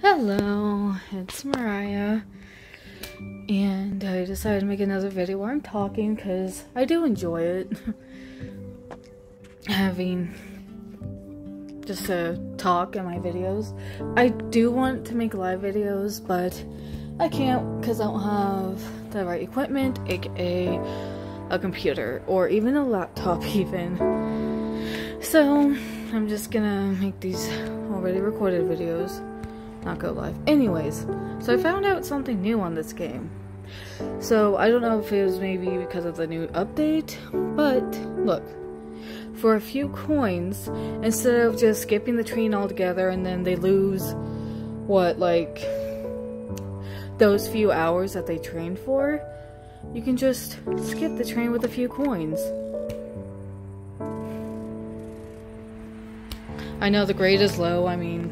Hello, it's Mariah, and I decided to make another video where I'm talking because I do enjoy it. Having just to talk in my videos. I do want to make live videos, but I can't because I don't have the right equipment, aka a computer or even a laptop even. So I'm just gonna make these already recorded videos, not go live. Anyways, so I found out something new on this game. So I don't know if it was maybe because of the new update, but look, for a few coins, instead of just skipping the train altogether and then they lose what, like those few hours that they trained for, you can just skip the train with a few coins. I know the grade is low. I mean,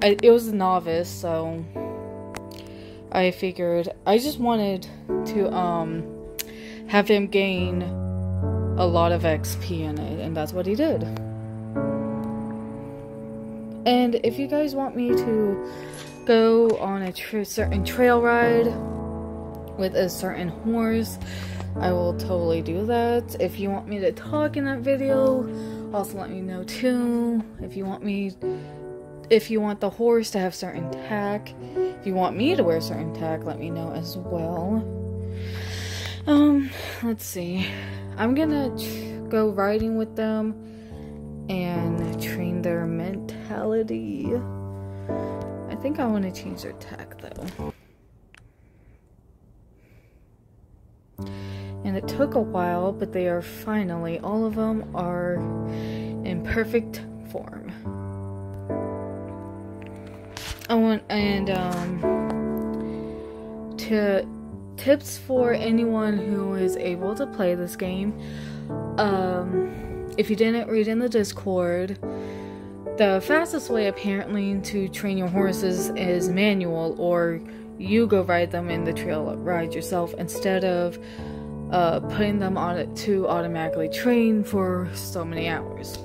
it was a novice, so I figured I just wanted to have him gain a lot of XP in it, and that's what he did. And if you guys want me to go on a certain trail ride with a certain horse, I will totally do that. If you want me to talk in that video, also let me know too. If you want the horse to have certain tack, if you want me to wear certain tack, let me know as well. Let's see. I'm gonna go riding with them and train their mentality. I think I want to change their tack though. And it took a while, but they are finally, all of them are in perfect form. Tips for anyone who is able to play this game. If you didn't read in the Discord, the fastest way apparently to train your horses is manual, or you go ride them in the trail ride yourself instead of putting them on it to automatically train for so many hours.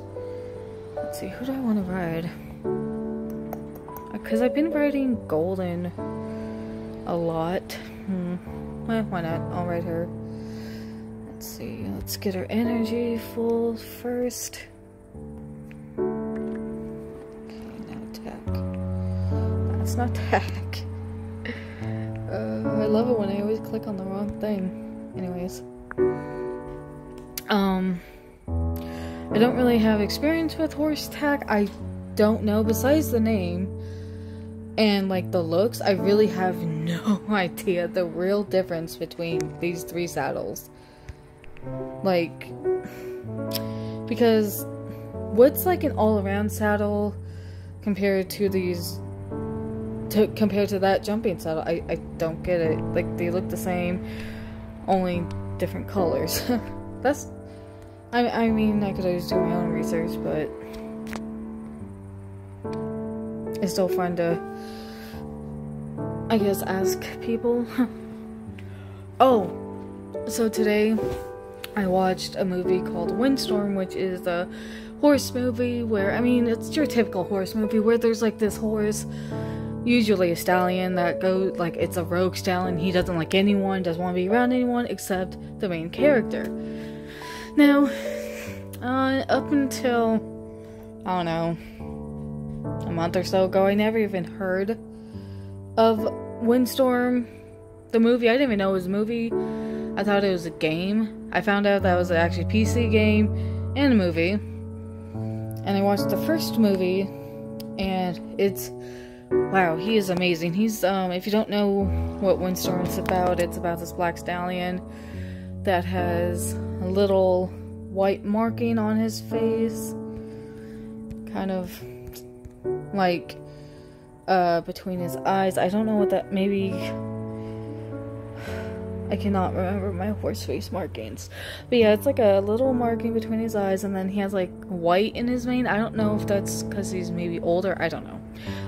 Let's see, who do I want to ride? Because I've been riding Golden a lot. Well, why not? I'll ride her. Let's see, let's get her energy full first. Okay, now attack. That's not attack. I love it when I always click on the wrong thing. Anyways, I don't really have experience with horse tack. I don't know, besides the name and like the looks, I really have no idea the real difference between these three saddles. Like, because what's like an all-around saddle compared to these, compared to that jumping saddle? I don't get it. Like, they look the same, only different colors. I mean, I could always do my own research, but it's still fun to, I guess, ask people. Oh, so today I watched a movie called Snowstorm, which is a horse movie where, I mean, it's your typical horse movie where there's like this horse, usually a stallion, that goes, like, it's a rogue stallion. He doesn't like anyone, doesn't want to be around anyone except the main character. Now, up until, I don't know, a month or so ago, I never even heard of Snowstorm, the movie. I didn't even know it was a movie. I thought it was a game. I found out that it was actually a PC game and a movie. And I watched the first movie, and it's, wow, he is amazing. He's, if you don't know what Snowstorm is about, it's about this black stallion that has a little white marking on his face, kind of like between his eyes. I don't know what that, maybe, I cannot remember my horse face markings, but yeah, it's like a little marking between his eyes, and then he has like white in his mane. I don't know if that's because he's maybe older, I don't know,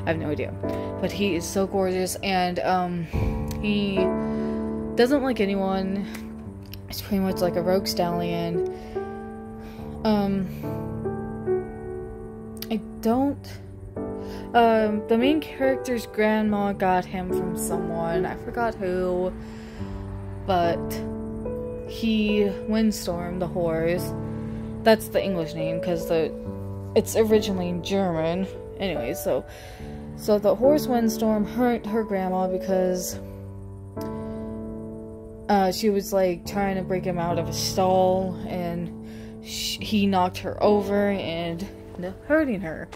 I have no idea, but he is so gorgeous, and he doesn't like anyone. It's pretty much like a rogue stallion. The main character's grandma got him from someone. I forgot who. But Windstorm, the horse, that's the English name because it's originally in German. Anyway, so the horse Windstorm hurt her grandma because she was like trying to break him out of a stall, and he knocked her over and hurting her.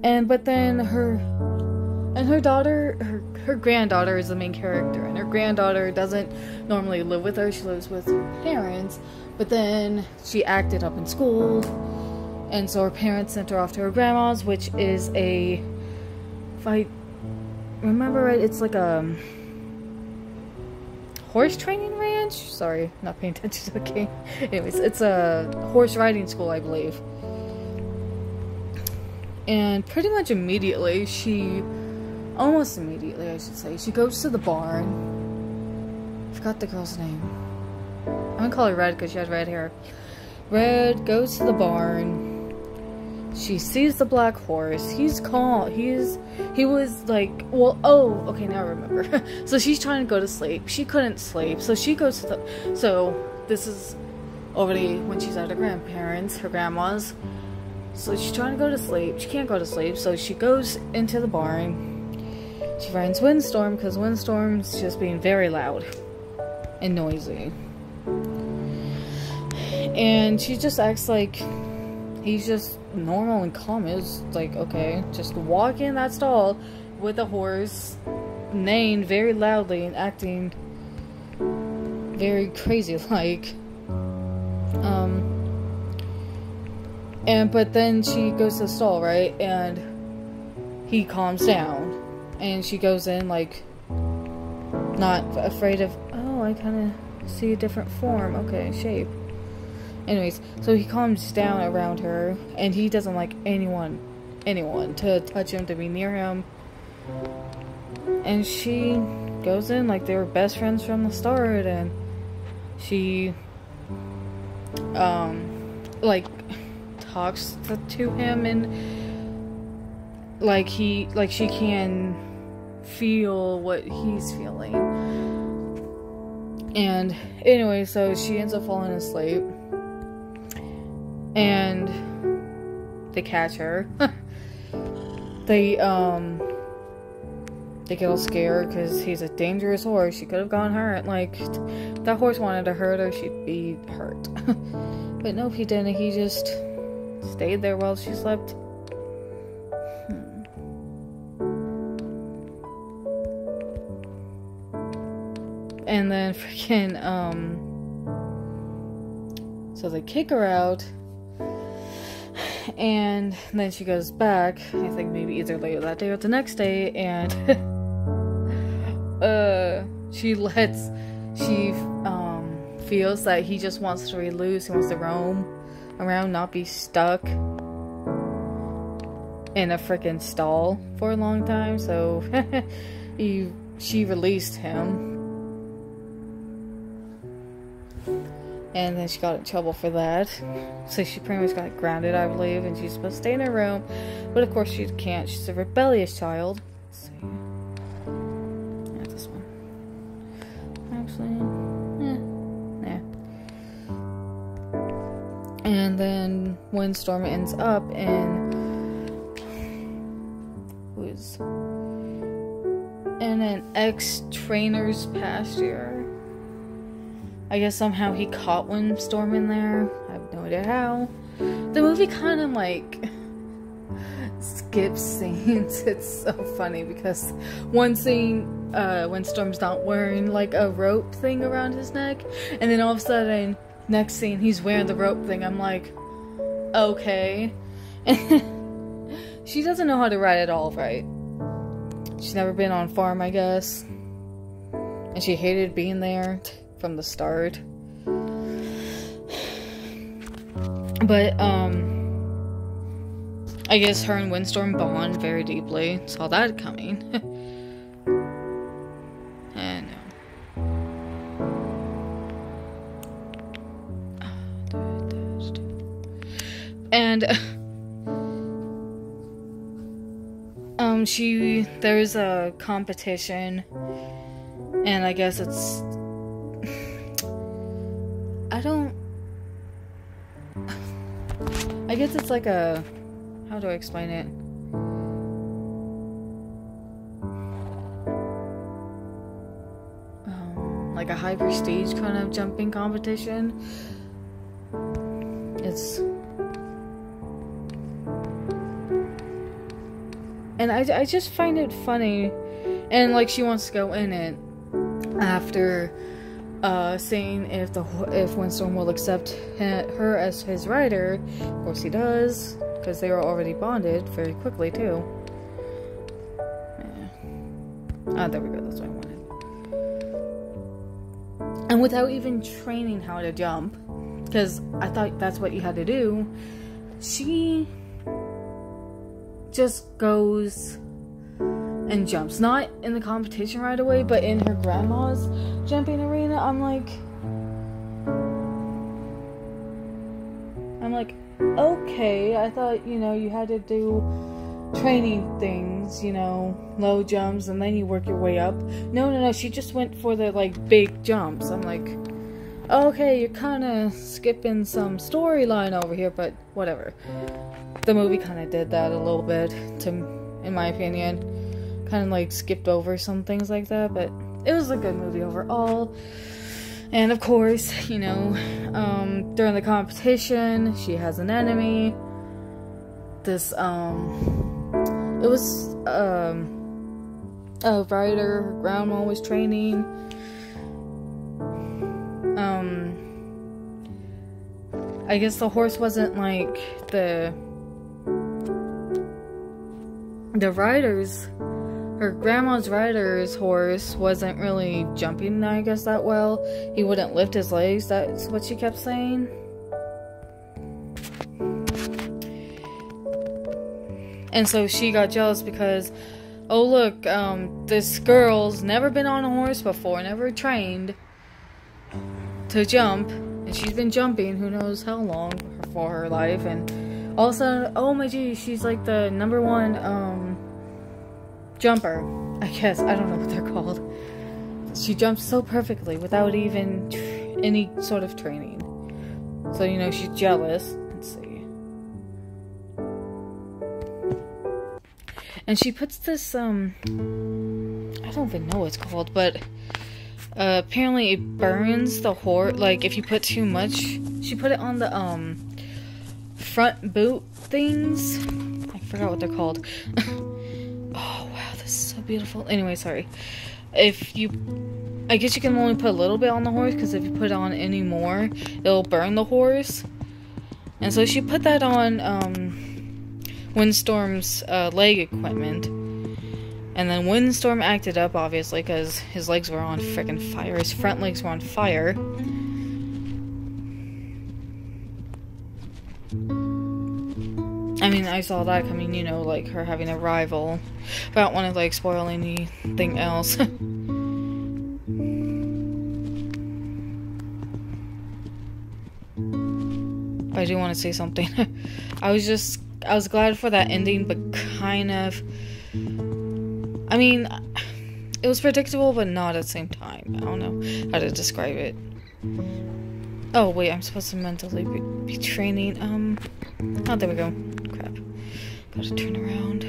But then her granddaughter is the main character, and her granddaughter doesn't normally live with her. She lives with her parents, but then she acted up in school, and so her parents sent her off to her grandma's, which is if I remember right, it's like a horse training ranch? Sorry, not paying attention to the game. Anyways, it's a horse riding school, I believe. And pretty much immediately, almost immediately, I should say, she goes to the barn. I forgot the girl's name. I'm gonna call her Red because she has red hair. Red goes to the barn. She sees the black horse. He's calm. He was like, well, oh, okay, now I remember. So she's trying to go to sleep. She couldn't sleep. So she goes to so this is already when she's at her grandma's. So she's trying to go to sleep. She can't go to sleep. So she goes into the barn. She finds Windstorm because Windstorm's just being very loud and noisy. And she just acts like he's just normal and calm. It's like, okay, just walk in that stall with a horse, neighing very loudly and acting very crazy like. But then she goes to the stall, right? And he calms down. And she goes in, like, not afraid of, oh, I kind of see a different form. Okay, shape. Anyways, so he calms down around her, and he doesn't like anyone to touch him, to be near him. And she goes in like they were best friends from the start, and she, like, talks to him, and like she can feel what he's feeling. And anyway, so she ends up falling asleep, and they catch her. They get all scared because he's a dangerous horse. She could have gone hurt. Like, if that horse wanted to hurt her, she'd be hurt. But nope, he didn't. He just stayed there while she slept. And then freaking, so they kick her out, and then she goes back, I think maybe either later that day or the next day, and, she feels that he just wants to be loose, he wants to roam around, not be stuck in a freaking stall for a long time, so, she released him. And then she got in trouble for that. So she pretty much got grounded, I believe. And she's supposed to stay in her room. But of course she can't. She's a rebellious child. Let's see. Yeah, this one. Actually, nah. And then Windstorm ends up in an ex-trainer's pasture. I guess somehow he caught Windstorm in there. I have no idea how. The movie kind of like skips scenes. It's so funny because one scene, Windstorm's not wearing like a rope thing around his neck, and then all of a sudden, next scene, he's wearing the rope thing. I'm like, okay. She doesn't know how to ride at all, right? She's never been on a farm, I guess, and she hated being there from the start. But I guess her and Windstorm bond very deeply. Saw that coming. And there's a competition, and I guess it's, I guess it's like a, how do I explain it? Like a high prestige kind of jumping competition. And I just find it funny, and like she wants to go in it after saying if Windstorm will accept her as his rider. Of course he does, because they were already bonded very quickly too. Yeah. There we go. That's what I wanted. And without even training how to jump, because I thought that's what you had to do, she just goes and jumps. Not in the competition right away, but in her grandma's jumping arena. I'm like, okay, I thought, you had to do training things, low jumps, and then you work your way up. No, she just went for the, like, big jumps. I'm like, okay, you're kind of skipping some storyline over here, but whatever. The movie kind of did that a little bit, in my opinion. Kind of, like, skipped over some things like that, but it was a good movie overall. And, of course, during the competition, she has an enemy. This, it was, a rider her grandma was training. I guess the horse wasn't like the rider's, her grandma's rider's horse wasn't really jumping, I guess, that well. He wouldn't lift his legs, that's what she kept saying. And so she got jealous because, oh look, this girl's never been on a horse before, never trained to jump, and she's been jumping who knows how long for her life, and all of a sudden, oh my gee, she's like the #1 jumper, I guess. I don't know what they're called. She jumps so perfectly without even any sort of training. So, she's jealous. Let's see. And she puts this, I don't even know what it's called, but apparently it burns the horse. Like, if you put too much, she put it on the, front boot things. I forgot what they're called. Oh, wow, this is so beautiful. Anyway, sorry. I guess you can only put a little bit on the horse, because if you put on any more, it'll burn the horse. And so she put that on, Windstorm's leg equipment, and then Windstorm acted up, obviously, because his legs were on freaking fire. His front legs were on fire. I mean, I saw that coming, like her having a rival, but I don't want to, like, spoil anything else. I do want to say something. I was glad for that ending, but kind of, I mean, it was predictable, but not at the same time. I don't know how to describe it. Oh, wait, I'm supposed to mentally be training, oh, there we go. Crap. Gotta turn around.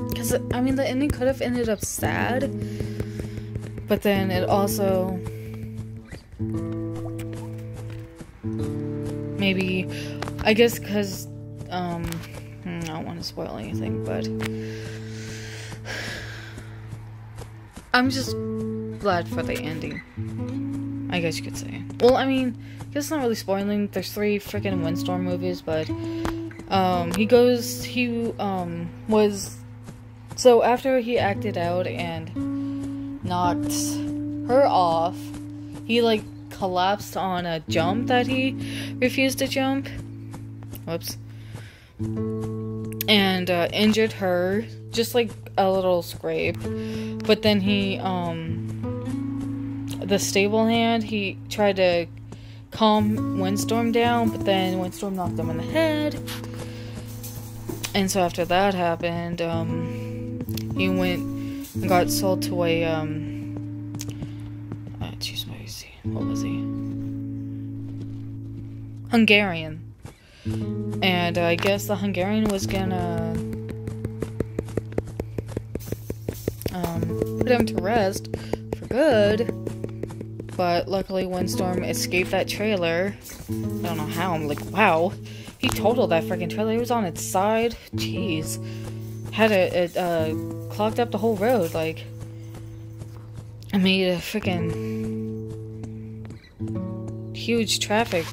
Because, I mean, the ending could have ended up sad, but then it also, maybe, I guess because, I don't want to spoil anything, but I'm just glad for the ending, I guess you could say. Well, I mean, I guess it's not really spoiling. There's 3 freaking Windstorm movies, but, so after he acted out and knocked her off, he, like, collapsed on a jump that he refused to jump. Whoops. And, injured her, just like a little scrape. But then he, the stable hand, he tried to calm Windstorm down, but then Windstorm knocked him in the head. And so after that happened, he went and got sold to a, what was he? Hungarian. And I guess the Hungarian was gonna put him to rest for good. But luckily Windstorm escaped that trailer. I don't know how. I'm like, wow. He totaled that freaking trailer. He was on its side. Jeez. Had it clogged up the whole road. Like, I made a freaking huge traffic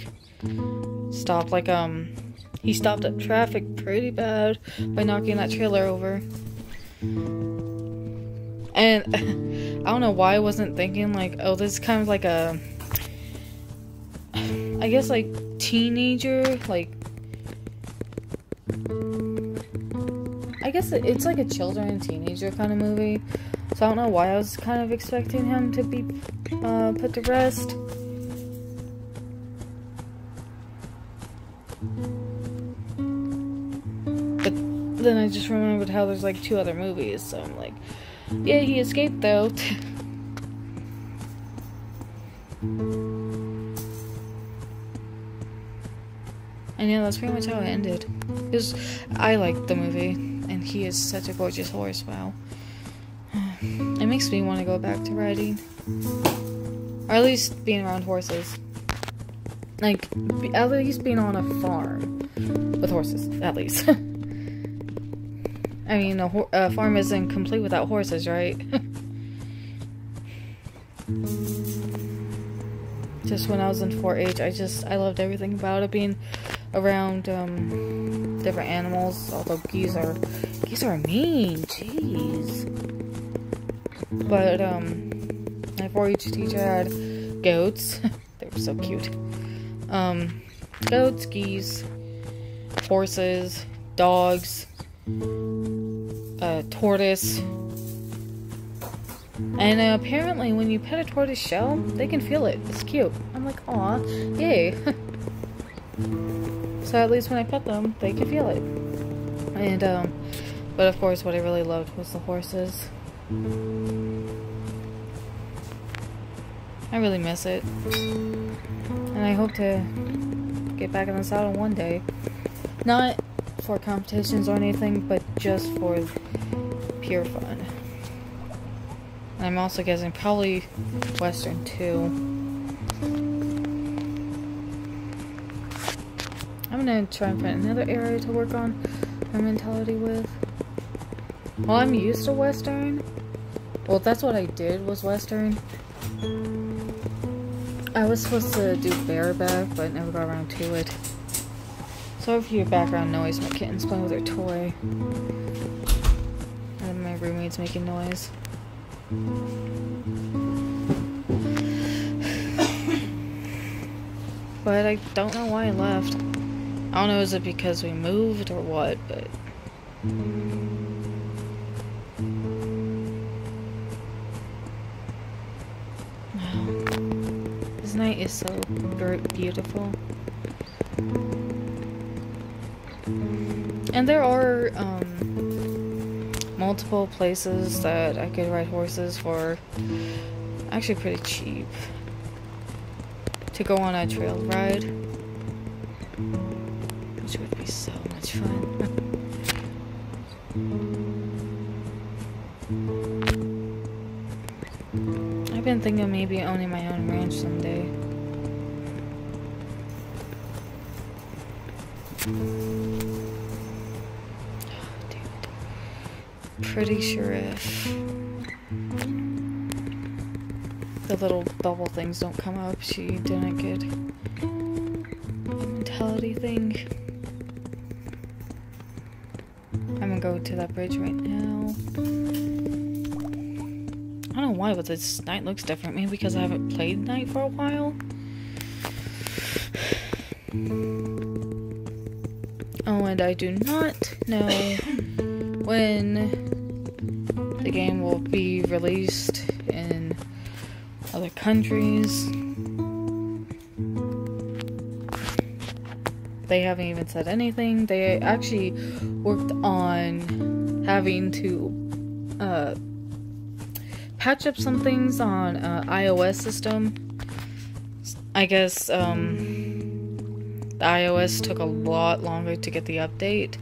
stop. Like, he stopped up traffic pretty bad by knocking that trailer over. And I don't know why I wasn't thinking, like, oh, this is kind of like a, I guess, like, teenager, like, I guess it's like a children and teenager kind of movie. So I don't know why I was kind of expecting him to be put to rest. But then I just remembered how there's like 2 other movies, so I'm like, yeah, he escaped though. And yeah, that's pretty much how it ended. Because I liked the movie, and he is such a gorgeous horse, wow. It makes me want to go back to riding. Or at least being around horses. Like, at least being on a farm with horses, at least. I mean, a farm isn't complete without horses, right? Just when I was in 4-H, I loved everything about it, being around different animals. Although geese are mean, jeez. But my 4-H teacher had goats. They were so cute. Goats, geese, horses, dogs, tortoise. And apparently when you pet a tortoise shell, they can feel it. It's cute. I'm like, aw, yay. So at least when I pet them, they can feel it. And, but of course what I really loved was the horses. I really miss it. And I hope to get back in the saddle one day. Not for competitions or anything, but just for pure fun. And I'm also guessing probably Western too. I'm gonna try and find another area to work on my mentality with. Well, I'm used to Western. Well, that's what I did, was Western. I was supposed to do bareback, but never got around to it. Sorry for your background noise. My kitten's playing with her toy. And my roommate's making noise. But I don't know why I left. I don't know, is it because we moved or what, but... Wow. This night is so beautiful. And there are, multiple places that I could ride horses for actually pretty cheap to go on a trail ride, which would be so much fun. I've been thinking of maybe owning my own ranch someday. Pretty sure if the little bubble things don't come up, she didn't get mentality thing. I'm gonna go to that bridge right now. I don't know why, but this night looks different. Maybe because I haven't played night for a while. Oh, and I do not know when the game will be released in a other countries. They haven't even said anything. They actually worked on having to patch up some things on iOS system. I guess the iOS took a lot longer to get the update.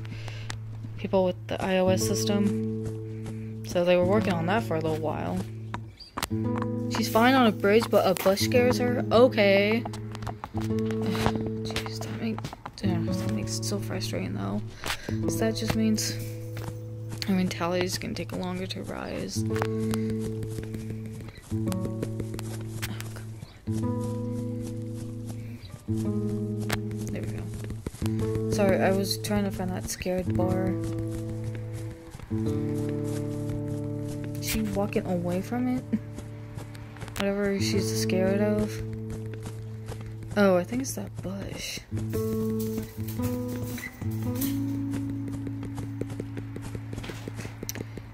People with the iOS system. So they were working on that for a little while. She's fine on a bridge, but a bush scares her? Okay. Jeez, that makes it so frustrating though. So that just means her mentality is gonna take longer to rise. There we go. Sorry, I was trying to find that scared bar. Is she walking away from it? Whatever she's scared of. Oh, I think it's that bush.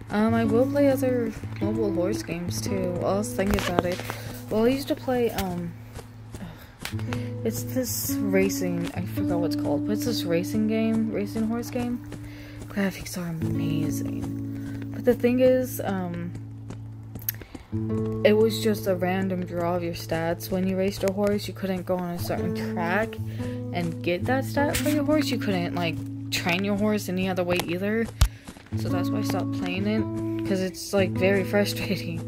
I will play other mobile horse games too. Well, I was thinking about it. Well, I used to play, it's this racing, I forgot what it's called, but it's this racing horse game. Graphics are amazing. But the thing is, it was just a random draw of your stats. When you raced your horse, you couldn't go on a certain track and get that stat for your horse. You couldn't, like, train your horse any other way either. So that's why I stopped playing it. Because it's, like, very frustrating.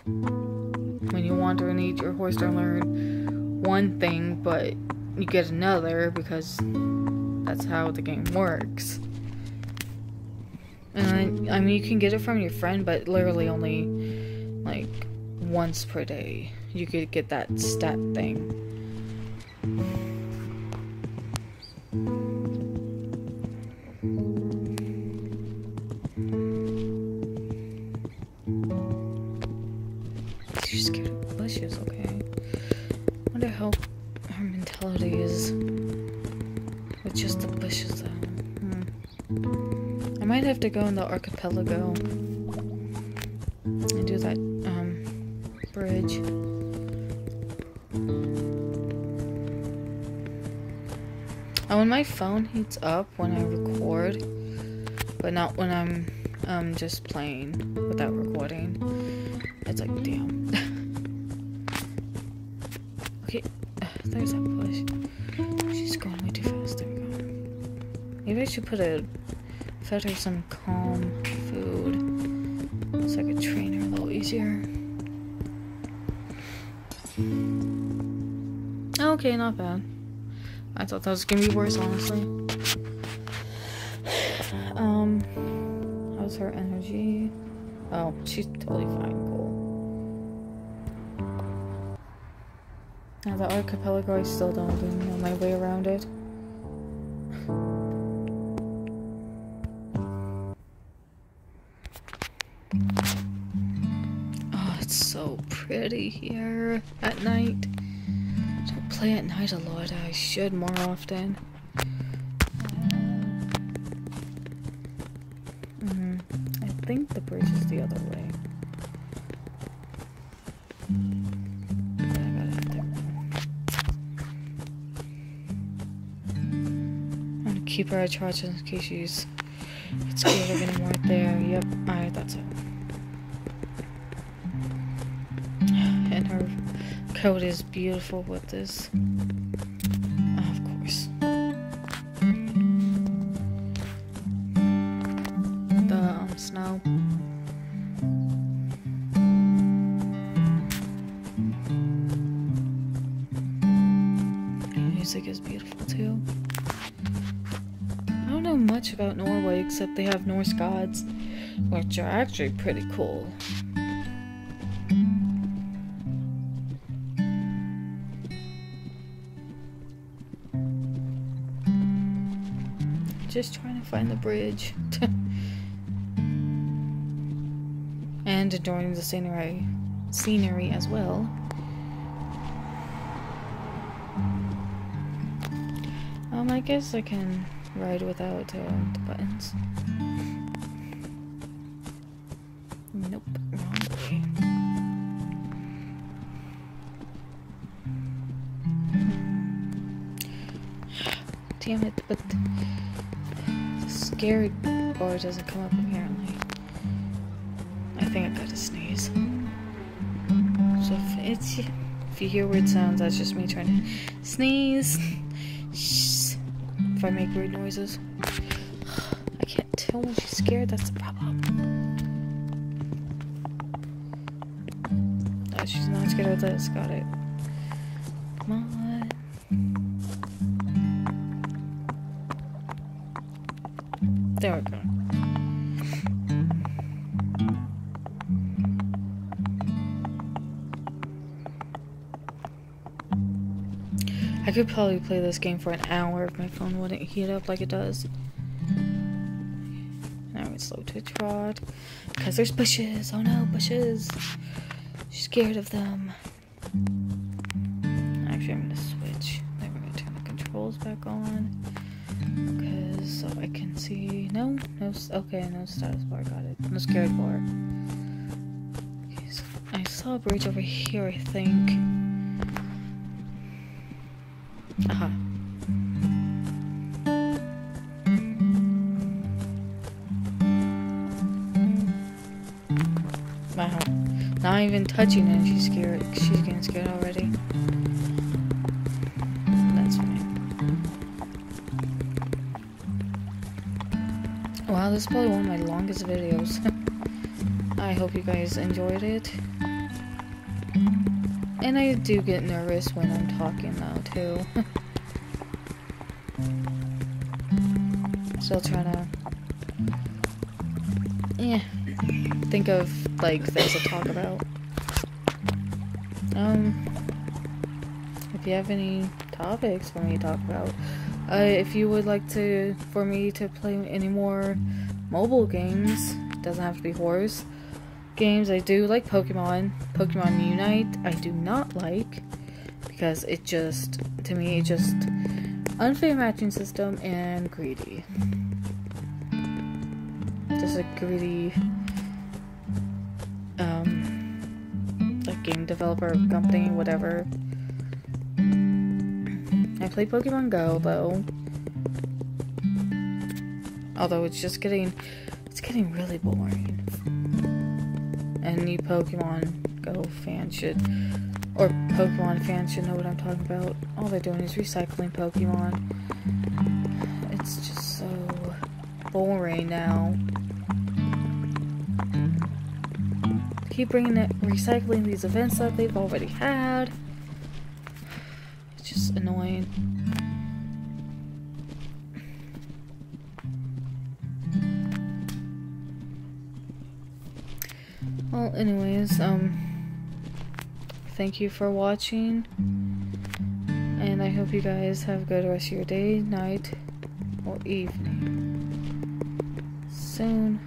When you want to need your horse to learn one thing, but you get another because that's how the game works. And I mean, you can get it from your friend, but literally only, like, once per day you could get that stat thing. She's scared of bushes, okay. I wonder how her mentality is with just the bushes, though. I might have to go in the archipelago and do that bridge. And when my phone heats up when I record, but not when I'm just playing without recording, it's like, damn. Okay, there's that bush. She's going way too fast. There we go. Maybe I should fed her some calm food so I could train her a little easier. Okay, not bad. I thought that was gonna be worse, honestly. How's her energy? Oh, she's totally fine, cool. Now the archipelago, I still don't even know my way around it. Oh, it's so pretty here at night. I don't play at night a lot. I should more often. I think the bridge is the other way. Yeah, I gotta head there. I'm gonna keep her at charge in case she's scared of any more there. Yep, I thought so. And her coat is beautiful with this. Of course. The snow. The music is beautiful too. I don't know much about Norway except they have Norse gods, which are actually pretty cool. Just trying to find the bridge. And enjoying the scenery as well. I guess I can ride without the buttons. Nope, wrong way. damn it, but the scary bar doesn't come up apparently. I think I gotta sneeze. So if you hear weird sounds, that's just me trying to sneeze. Shh. If I make weird noises. I can't tell when she's scared, that's the problem. Oh, she's not scared of this, got it. Come on. There we go. I could probably play this game for an hour if my phone wouldn't heat up like it does. Now it's slow to trot. Because there's bushes. Oh no, bushes. She's scared of them. Actually, I'm going to switch. Then we're going to turn the controls back on. Because so I can see. No, okay, no status bar. Got it. No scared bar. Okay, so I saw a bridge over here, I think. Aha. Wow. Not even touching it, she's scared. She's getting scared already. That's fine. Wow, this is probably one of my longest videos. I hope you guys enjoyed it. And I do get nervous when I'm talking now, too. Still trying to... think of, like, things to talk about. If you have any topics for me to talk about. If you would like for me to play any more mobile games, doesn't have to be horse games. I do like Pokemon Unite. I do not like because it just, to me, it just unfair matching system and greedy. Just a greedy like game developer company, whatever. I play Pokemon Go though. Although it's getting really boring. And you Pokemon Go fans or Pokemon fans should know what I'm talking about. All they're doing is recycling Pokemon. It's just so boring now. Keep recycling these events that they've already had. It's just annoying. Well, anyways, thank you for watching, and I hope you guys have a good rest of your day, night, or evening. Soon.